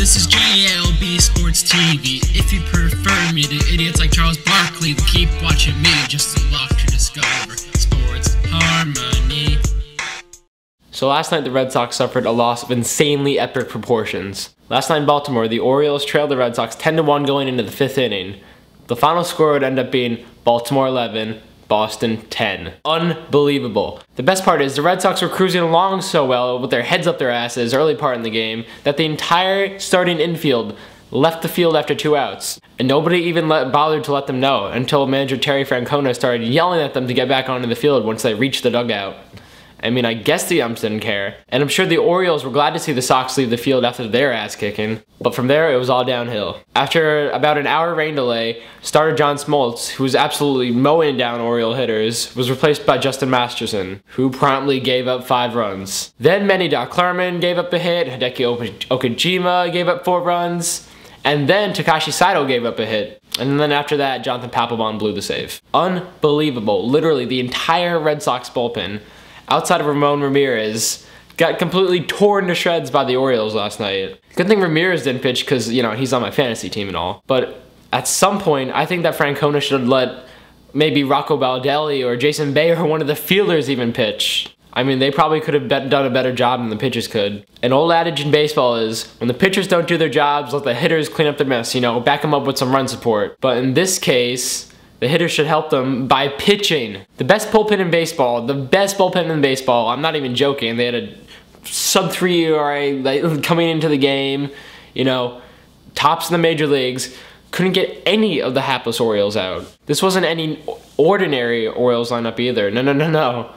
This is JLB Sports TV. If you prefer me to idiots like Charles Barkley, keep watching me just to lock to discover sports harmony. So last night the Red Sox suffered a loss of insanely epic proportions. Last night in Baltimore, the Orioles trailed the Red Sox 10-1 going into the 5th inning. The final score would end up being Baltimore 11, Boston 10. Unbelievable. The best part is the Red Sox were cruising along so well with their heads up their asses early part in the game that the entire starting infield left the field after 2 outs. And nobody even bothered to let them know until manager Terry Francona started yelling at them to get back onto the field once they reached the dugout. I mean, I guess the umps didn't care. And I'm sure the Orioles were glad to see the Sox leave the field after their ass kicking. But from there, it was all downhill. After about an hour rain delay, starter John Smoltz, who was absolutely mowing down Oriole hitters, was replaced by Justin Masterson, who promptly gave up 5 runs. Then Manny Klarman gave up a hit, Hideki Okajima gave up 4 runs, and then Takashi Saito gave up a hit. And then after that, Jonathan Papelbon blew the save. Unbelievable. Literally, the entire Red Sox bullpen, outside of Ramon Ramirez, got completely torn to shreds by the Orioles last night. Good thing Ramirez didn't pitch because, you know, he's on my fantasy team and all. But at some point, I think that Francona should let maybe Rocco Baldelli or Jason Bay or one of the fielders even pitch. I mean, they probably could have done a better job than the pitchers could. An old adage in baseball is, when the pitchers don't do their jobs, let the hitters clean up their mess, you know, back them up with some run support. But in this case, the hitters should help them by pitching. The best bullpen in baseball, I'm not even joking. They had a sub-3 ERA coming into the game, you know, tops in the major leagues. Couldn't get any of the hapless Orioles out. This wasn't any ordinary Orioles lineup either. No.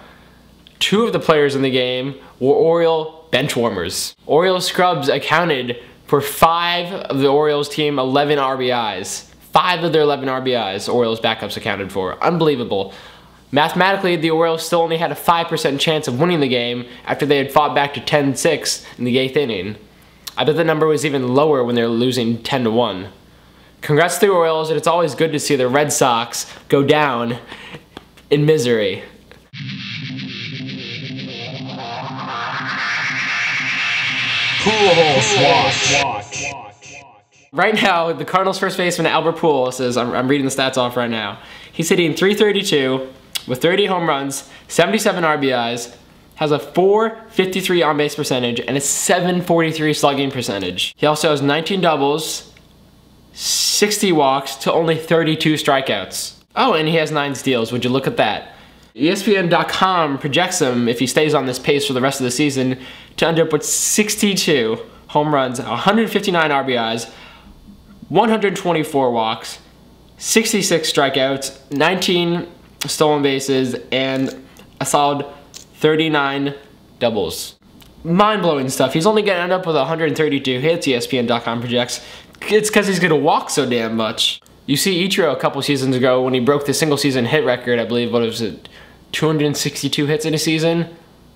2 of the players in the game were Oriole bench warmers. Orioles scrubs accounted for 5 of the Orioles team 11 RBIs. 5 of their 11 RBIs, Orioles backups accounted for. Unbelievable. Mathematically, the Orioles still only had a 5% chance of winning the game after they had fought back to 10-6 in the 8th inning. I bet the number was even lower when they were losing 10-1. Congrats to the Orioles, and it's always good to see the Red Sox go down in misery. Pujols watch. Right now, the Cardinals' first baseman, Albert Pujols, says, I'm reading the stats off right now. He's hitting .332 with 30 home runs, 77 RBIs, has a .453 on-base percentage, and a .743 slugging percentage. He also has 19 doubles, 60 walks to only 32 strikeouts. Oh, and he has 9 steals. Would you look at that? ESPN.com projects him, if he stays on this pace for the rest of the season, to end up with 62 home runs, 159 RBIs, 124 walks, 66 strikeouts, 19 stolen bases, and a solid 39 doubles. Mind-blowing stuff. He's only going to end up with 132 hits, ESPN.com projects. It's because he's going to walk so damn much. You see Ichiro a couple seasons ago when he broke the single-season hit record, I believe, what was it, 262 hits in a season?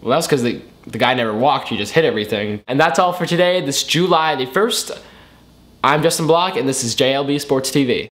Well, that's because the guy never walked, he just hit everything. And that's all for today, this July the 1st. I'm Justin Block, and this is JLB Sports TV.